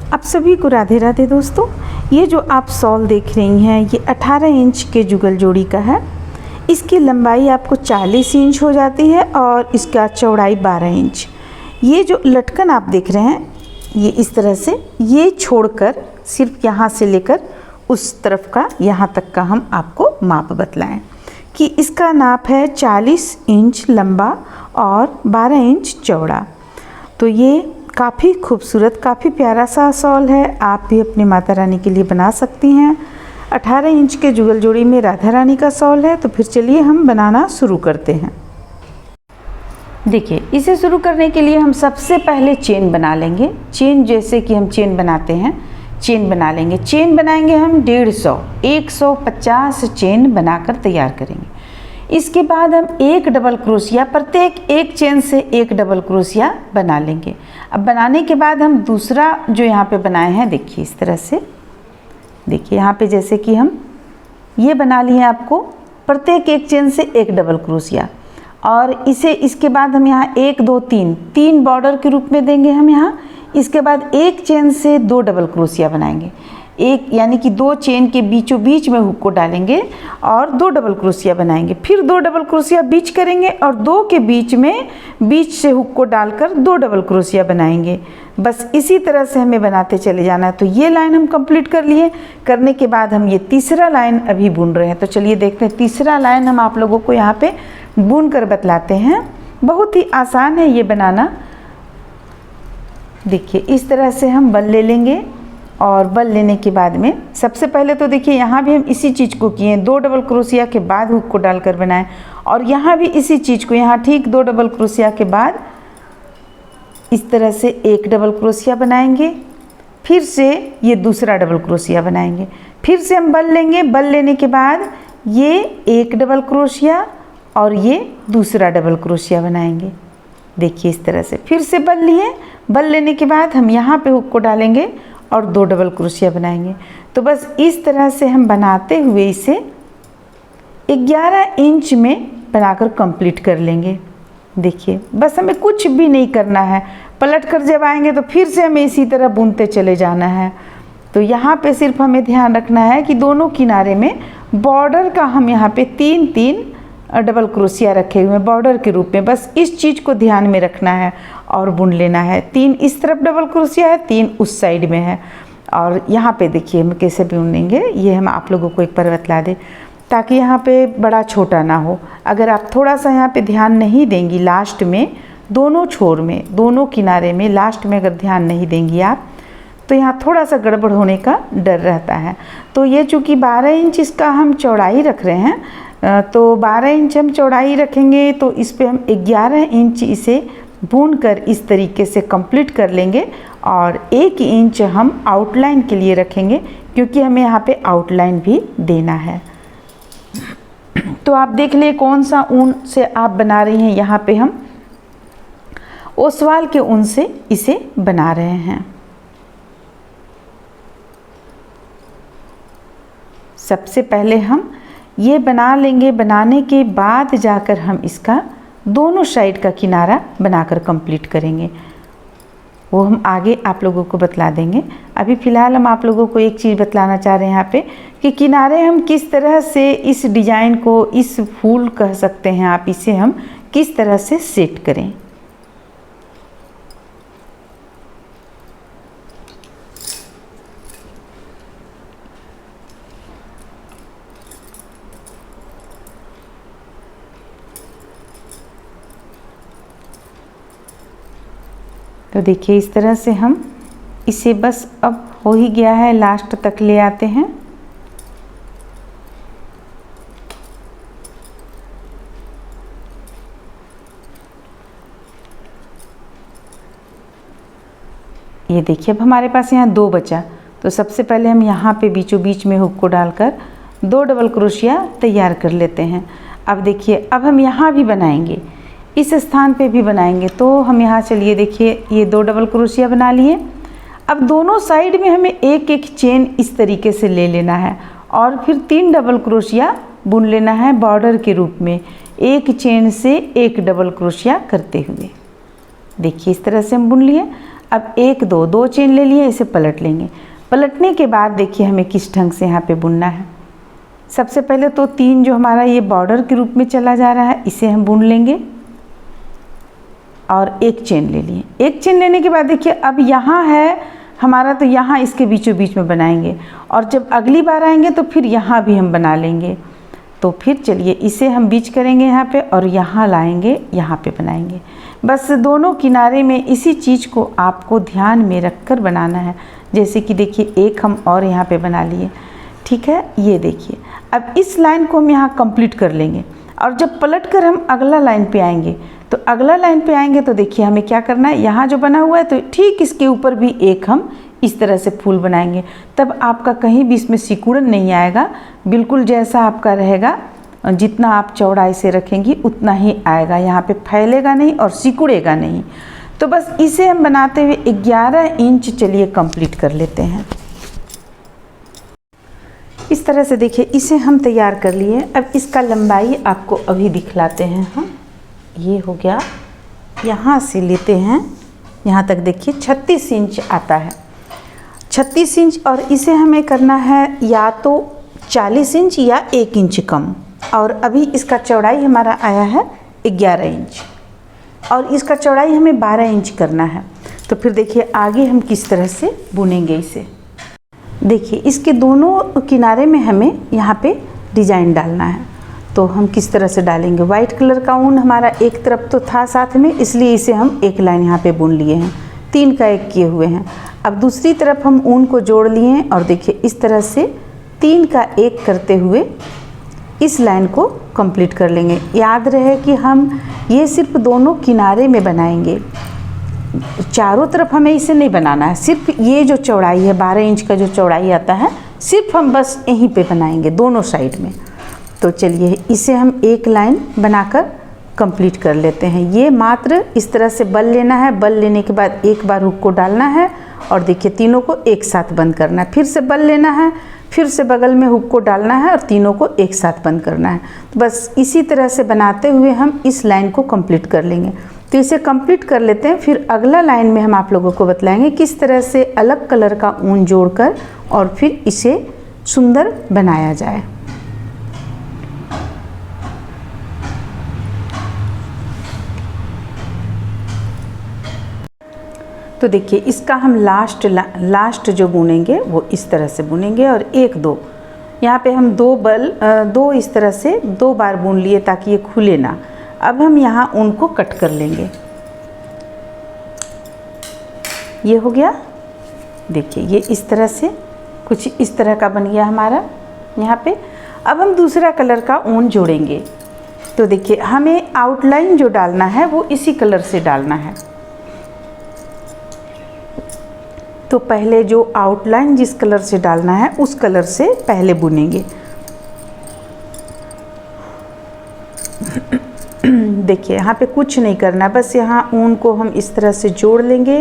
आप सभी को राधे राधे दोस्तों। ये जो आप शॉल देख रही हैं ये 18 इंच के जुगल जोड़ी का है। इसकी लंबाई आपको 40 इंच हो जाती है और इसका चौड़ाई 12 इंच। ये जो लटकन आप देख रहे हैं ये इस तरह से, ये छोड़कर सिर्फ यहाँ से लेकर उस तरफ का यहाँ तक का हम आपको माप बतलाएं कि इसका नाप है 40 इंच लंबा और 12 इंच चौड़ा। तो ये काफ़ी खूबसूरत, काफ़ी प्यारा सा शॉल है। आप भी अपनी माता रानी के लिए बना सकती हैं। 18 इंच के जुगल जोड़ी में राधा रानी का शॉल है। तो फिर चलिए हम बनाना शुरू करते हैं। देखिए, इसे शुरू करने के लिए हम सबसे पहले चेन बना लेंगे। चेन जैसे कि हम चेन बनाते हैं, चेन बना लेंगे। चेन बनाएंगे हम 150 चेन बनाकर तैयार करेंगे। इसके बाद हम एक डबल क्रोशिया, प्रत्येक एक चेन से एक डबल क्रोशिया बना लेंगे। अब बनाने के बाद हम दूसरा जो यहाँ पे बनाए हैं, देखिए इस तरह से, देखिए यहाँ पे जैसे कि हम ये बना लिए आपको, प्रत्येक एक चेन से एक डबल क्रोशिया। और इसे इसके बाद हम यहाँ 1 2 3 बॉर्डर के रूप में देंगे हम यहाँ। इसके बाद एक चेन से 2 डबल क्रोशिया बनाएंगे, एक यानी कि 2 चेन के बीचों बीच में हुक को डालेंगे और 2 डबल क्रोशिया बनाएंगे। फिर 2 डबल क्रोशिया बीच करेंगे और 2 के बीच में बीच से हुक को डालकर 2 डबल क्रोशिया बनाएंगे। बस इसी तरह से हमें बनाते चले जाना है। तो ये लाइन हम कंप्लीट कर लिए। करने के बाद हम ये तीसरा लाइन अभी बुन रहे हैं। तो चलिए देखते हैं, तीसरा लाइन हम आप लोगों को यहाँ पे बुन कर बतलाते हैं। बहुत ही आसान है ये बनाना। देखिए इस तरह से हम बल ले लेंगे और बल लेने के बाद में सबसे पहले तो देखिए यहाँ भी हम इसी चीज़ को किए, 2 डबल क्रोशिया के बाद हुक को डालकर बनाएं। और यहाँ भी इसी चीज़ को, यहाँ ठीक 2 डबल क्रोशिया के बाद इस तरह से एक डबल क्रोशिया बनाएंगे। फिर से ये दूसरा डबल क्रोशिया बनाएंगे। फिर से हम बल लेंगे। बल लेने के बाद ये एक डबल क्रोशिया और ये दूसरा डबल क्रोशिया बनाएंगे। देखिए इस तरह से फिर से बल लिए। बल लेने के बाद हम यहाँ पे हुक को डालेंगे और 2 डबल क्रोशिया बनाएंगे। तो बस इस तरह से हम बनाते हुए इसे 11 इंच में बनाकर कंप्लीट कर लेंगे। देखिए बस हमें कुछ भी नहीं करना है। पलट कर जब आएंगे तो फिर से हमें इसी तरह बुनते चले जाना है। तो यहाँ पे सिर्फ हमें ध्यान रखना है कि दोनों किनारे में बॉर्डर का हम यहाँ पे 3 डबल क्रोशिया रखे हुए हैं बॉर्डर के रूप में। बस इस चीज़ को ध्यान में रखना है और बुन लेना है। 3 इस तरफ डबल क्रोशिया है, 3 उस साइड में है। और यहाँ पे देखिए हम कैसे बुनेंगे, ये हम आप लोगों को एक बार बतला दें ताकि यहाँ पे बड़ा छोटा ना हो। अगर आप थोड़ा सा यहाँ पे ध्यान नहीं देंगी, लास्ट में दोनों छोर में, दोनों किनारे में लास्ट में अगर ध्यान नहीं देंगी आप, तो यहाँ थोड़ा सा गड़बड़ होने का डर रहता है। तो ये चूँकि 12 इंच इसका हम चौड़ाई रख रहे हैं, तो 12 इंच हम चौड़ाई रखेंगे तो इस पे हम 11 इंच इसे भून कर इस तरीके से कंप्लीट कर लेंगे। और 1 इंच हम आउटलाइन के लिए रखेंगे क्योंकि हमें यहाँ पे आउटलाइन भी देना है। तो आप देख ले कौन सा ऊन से आप बना रही हैं। यहाँ पे हम ओसवाल के ऊन से इसे बना रहे हैं। सबसे पहले हम ये बना लेंगे। बनाने के बाद जाकर हम इसका दोनों साइड का किनारा बनाकर कंप्लीट करेंगे। वो हम आगे आप लोगों को बतला देंगे। अभी फ़िलहाल हम आप लोगों को एक चीज़ बतलाना चाह रहे हैं यहाँ पे कि किनारे हम किस तरह से इस डिज़ाइन को, इस फूल कह सकते हैं आप, इसे हम किस तरह से सेट करें। तो देखिए इस तरह से हम इसे बस अब हो ही गया है, लास्ट तक ले आते हैं। ये देखिए अब हमारे पास यहाँ 2 बचा। तो सबसे पहले हम यहाँ पे बीचों बीच में हुक को डालकर 2 डबल क्रोशिया तैयार कर लेते हैं। अब देखिए अब हम यहाँ भी बनाएंगे, इस स्थान पे भी बनाएंगे। तो हम यहाँ चलिए देखिए ये 2 डबल क्रोशिया बना लिए। अब दोनों साइड में हमें एक एक चेन इस तरीके से ले लेना है और फिर 3 डबल क्रोशिया बुन लेना है बॉर्डर के रूप में, एक चेन से एक डबल क्रोशिया करते हुए। देखिए इस तरह से हम बुन लिए। अब एक दो चेन ले लिए, इसे पलट लेंगे। पलटने के बाद देखिए हमें किस ढंग से यहाँ पे बुनना है। सबसे पहले तो 3 जो हमारा ये बॉर्डर के रूप में चला जा रहा है, इसे हम बुन लेंगे और एक चेन ले लिए। एक चेन लेने के बाद देखिए अब यहाँ है हमारा, तो यहाँ इसके बीचों बीच में बनाएंगे, और जब अगली बार आएंगे तो फिर यहाँ भी हम बना लेंगे। तो फिर चलिए इसे हम बीच करेंगे यहाँ पे और यहाँ लाएंगे, यहाँ पे बनाएंगे। बस दोनों किनारे में इसी चीज़ को आपको ध्यान में रखकर बनाना है। जैसे कि देखिए एक हम और यहाँ पे बना लिए, ठीक है। ये देखिए अब इस लाइन को हम यहाँ कंप्लीट कर लेंगे, और जब पलट कर हम अगला लाइन पे आएंगे तो अगला लाइन पे आएंगे तो देखिए हमें क्या करना है, यहाँ जो बना हुआ है तो ठीक इसके ऊपर भी एक हम इस तरह से फूल बनाएंगे। तब आपका कहीं भी इसमें सिकुड़न नहीं आएगा, बिल्कुल जैसा आपका रहेगा, जितना आप चौड़ाई से रखेंगी उतना ही आएगा, यहाँ पे फैलेगा नहीं और सिकुड़ेगा नहीं। तो बस इसे हम बनाते हुए 11 इंच चलिए कंप्लीट कर लेते हैं। इस तरह से देखिए इसे हम तैयार कर लिए। अब इसका लंबाई आपको अभी दिखलाते हैं हम। ये हो गया, यहाँ से लेते हैं यहाँ तक देखिए 36 इंच आता है, 36 इंच, और इसे हमें करना है या तो 40 इंच या 1 इंच कम। और अभी इसका चौड़ाई हमारा आया है 11 इंच, और इसका चौड़ाई हमें 12 इंच करना है। तो फिर देखिए आगे हम किस तरह से बुनेंगे इसे। देखिए इसके दोनों किनारे में हमें यहाँ पे डिजाइन डालना है, तो हम किस तरह से डालेंगे। वाइट कलर का ऊन हमारा एक तरफ तो था साथ में, इसलिए इसे हम एक लाइन यहाँ पे बुन लिए हैं, 3 का 1 किए हुए हैं। अब दूसरी तरफ हम ऊन को जोड़ लिए हैं, और देखिए इस तरह से 3 का 1 करते हुए इस लाइन को कंप्लीट कर लेंगे। याद रहे कि हम ये सिर्फ दोनों किनारे में बनाएंगे, चारों तरफ हमें इसे नहीं बनाना है। सिर्फ ये जो चौड़ाई है 12 इंच का जो चौड़ाई आता है, सिर्फ हम बस यहीं पे बनाएंगे दोनों साइड में। तो चलिए इसे हम एक लाइन बनाकर कंप्लीट कर लेते हैं। ये मात्र इस तरह से बल लेना है, बल लेने के बाद एक बार हुक को डालना है, और देखिए तीनों को एक साथ बंद करना है। फिर से बल लेना है, फिर से बगल में हुक को डालना है, और तीनों को एक साथ बंद करना है। तो बस इसी तरह से बनाते हुए हम इस लाइन को कंप्लीट कर लेंगे। तो इसे कंप्लीट कर लेते हैं, फिर अगला लाइन में हम आप लोगों को बतलाएंगे किस तरह से अलग कलर का ऊन जोड़कर और फिर इसे सुंदर बनाया जाए। तो देखिए इसका हम लास्ट जो बुनेंगे वो इस तरह से बुनेंगे, और 1 2 यहाँ पे हम 2 इस तरह से 2 बार बुन लिए ताकि ये खुले ना। अब हम यहाँ ऊन को कट कर लेंगे। ये हो गया, देखिए ये इस तरह से कुछ इस तरह का बन गया हमारा यहाँ पे। अब हम दूसरा कलर का ऊन जोड़ेंगे। तो देखिए हमें आउटलाइन जो डालना है वो इसी कलर से डालना है। तो पहले जो आउटलाइन जिस कलर से डालना है उस कलर से पहले बुनेंगे। देखिए यहाँ पे कुछ नहीं करना, बस यहाँ ऊन को हम इस तरह से जोड़ लेंगे।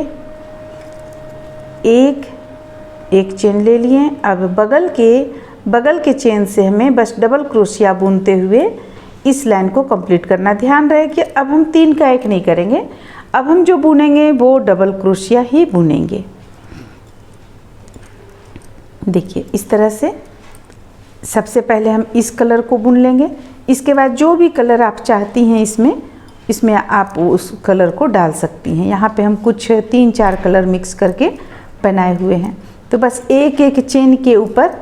एक चेन ले लिए। अब बगल के चेन से हमें बस डबल क्रोशिया बुनते हुए इस लाइन को कंप्लीट करना। ध्यान रहे कि अब हम 3 का 1 नहीं करेंगे, अब हम जो बुनेंगे वो डबल क्रोशिया ही बुनेंगे। देखिए इस तरह से सबसे पहले हम इस कलर को बुन लेंगे। इसके बाद जो भी कलर आप चाहती हैं इसमें आप उस कलर को डाल सकती हैं। यहाँ पे हम कुछ 3-4 कलर मिक्स करके बनाए हुए हैं। तो बस एक चेन के ऊपर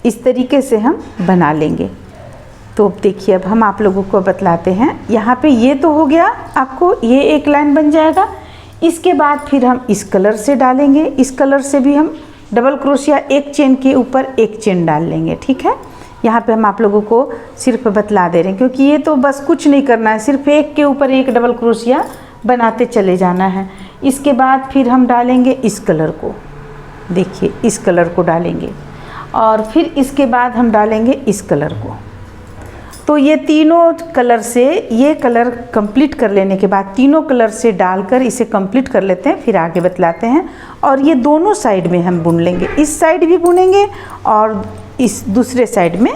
इस तरीके से हम बना लेंगे। तो देखिए अब हम आप लोगों को बतलाते हैं। यहाँ पे ये तो हो गया, आपको ये एक लाइन बन जाएगा। इसके बाद फिर हम इस कलर से डालेंगे। इस कलर से भी हम डबल क्रोशिया एक चेन के ऊपर एक चेन डाल लेंगे, ठीक है। यहाँ पे हम आप लोगों को सिर्फ बतला दे रहे हैं, क्योंकि ये तो बस कुछ नहीं करना है, सिर्फ एक के ऊपर एक डबल क्रोशिया बनाते चले जाना है। इसके बाद फिर हम डालेंगे इस कलर को, देखिए इस कलर को डालेंगे, और फिर इसके बाद हम डालेंगे इस कलर को। तो ये तीनों कलर से, ये कलर कंप्लीट कर लेने के बाद तीनों कलर से डालकर इसे कंप्लीट कर लेते हैं, फिर आगे बतलाते हैं। और ये दोनों साइड में हम बुन लेंगे, इस साइड भी बुनेंगे और इस दूसरे साइड में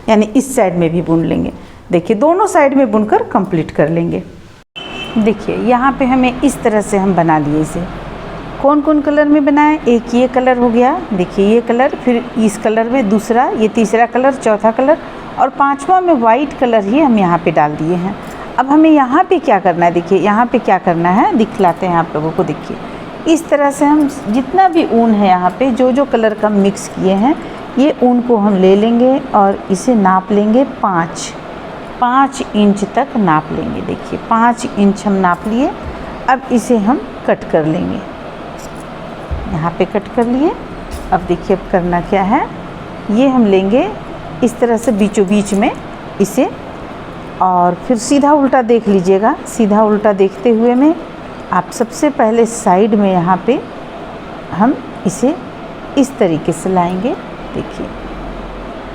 यानी इस साइड में भी बुन लेंगे। देखिए दोनों साइड में बुनकर कंप्लीट कर लेंगे। देखिए यहाँ पे हमें इस तरह से हम बना लिए इसे। कौन कौन कलर में बनाए, एक ये कलर हो गया, देखिए ये कलर, फिर इस कलर में दूसरा, ये तीसरा कलर, चौथा कलर और पांचवा में वाइट कलर ही हम यहाँ पे डाल दिए हैं। अब हमें यहाँ पे क्या करना है, देखिए यहाँ पे क्या करना है दिखलाते हैं आप लोगों को। देखिए इस तरह से हम जितना भी ऊन है यहाँ पे जो जो कलर का मिक्स किए हैं, ये ऊन को हम ले लेंगे और इसे नाप लेंगे 5 इंच तक नाप लेंगे। देखिए 5 इंच हम नाप लिए। अब इसे हम कट कर लेंगे, यहाँ पे कट कर लिए। अब देखिए अब करना क्या है, ये हम लेंगे इस तरह से बीचों बीच में इसे, और फिर सीधा उल्टा देख लीजिएगा। सीधा उल्टा देखते हुए में आप सबसे पहले साइड में यहाँ पे हम इसे इस तरीके से लाएंगे, देखिए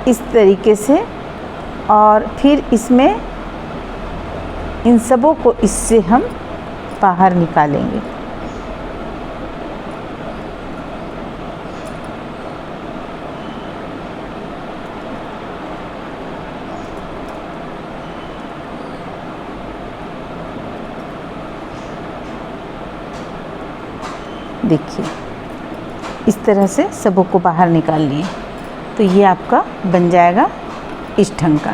इस तरीके से, और फिर इसमें इन सबों को इससे हम बाहर निकालेंगे। देखिए इस तरह से सबों को बाहर निकाल लिए, तो ये आपका बन जाएगा इस ढंग का।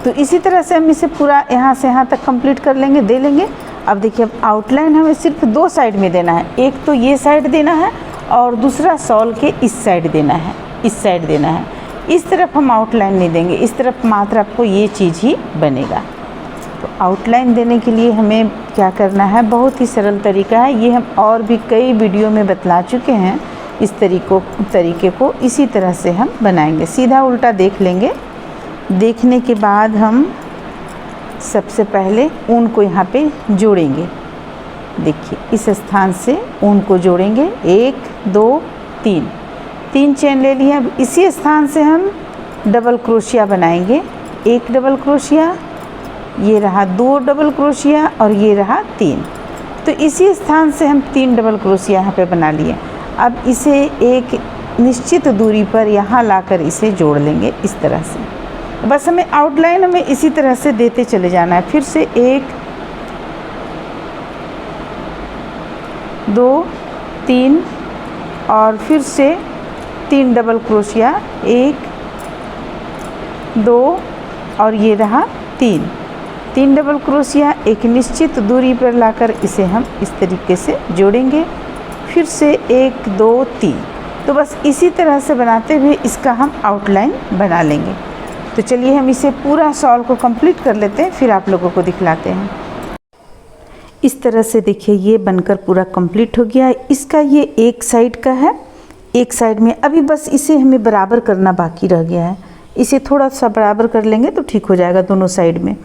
तो इसी तरह से हम इसे पूरा यहाँ से यहाँ तक कंप्लीट कर लेंगे, दे लेंगे। अब देखिए अब आउटलाइन हमें सिर्फ 2 साइड में देना है, एक तो ये साइड देना है और दूसरा शॉल के इस साइड देना है, इस साइड देना है। इस तरफ हम आउटलाइन नहीं देंगे, इस तरफ मात्र आपको ये चीज़ ही बनेगा। तो आउटलाइन देने के लिए हमें क्या करना है, बहुत ही सरल तरीका है, ये हम और भी कई वीडियो में बतला चुके हैं। इस तरीके को इसी तरह से हम बनाएंगे। सीधा उल्टा देख लेंगे, देखने के बाद हम सबसे पहले ऊन को यहाँ पे जोड़ेंगे। देखिए इस स्थान से ऊन को जोड़ेंगे, 1 2 3 चेन ले लिया। अब इसी स्थान से हम डबल क्रोशिया बनाएंगे, 1 डबल क्रोशिया, ये रहा 2 डबल क्रोशिया और ये रहा 3। तो इसी स्थान से हम 3 डबल क्रोशिया यहाँ पे बना लिए। अब इसे एक निश्चित दूरी पर यहाँ लाकर इसे जोड़ लेंगे इस तरह से। बस हमें आउटलाइन हमें इसी तरह से देते चले जाना है। फिर से 1 2 3 और फिर से 3 डबल क्रोशिया, 1 2 और ये रहा 3 डबल क्रोशिया एक निश्चित दूरी पर लाकर इसे हम इस तरीके से जोड़ेंगे। फिर से 1 2 3। तो बस इसी तरह से बनाते हुए इसका हम आउटलाइन बना लेंगे। तो चलिए हम इसे पूरा शॉल को कंप्लीट कर लेते हैं, फिर आप लोगों को दिखलाते हैं। इस तरह से देखिए ये बनकर पूरा कंप्लीट हो गया। इसका ये एक साइड का है, एक साइड में अभी बस इसे हमें बराबर करना बाकी रह गया है। इसे थोड़ा सा बराबर कर लेंगे तो ठीक हो जाएगा दोनों साइड में।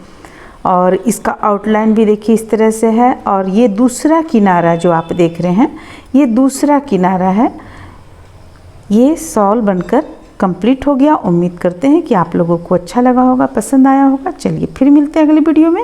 और इसका आउटलाइन भी देखिए इस तरह से है। और ये दूसरा किनारा जो आप देख रहे हैं, ये दूसरा किनारा है। ये शॉल बनकर कंप्लीट हो गया। उम्मीद करते हैं कि आप लोगों को अच्छा लगा होगा, पसंद आया होगा। चलिए फिर मिलते हैं अगली वीडियो में।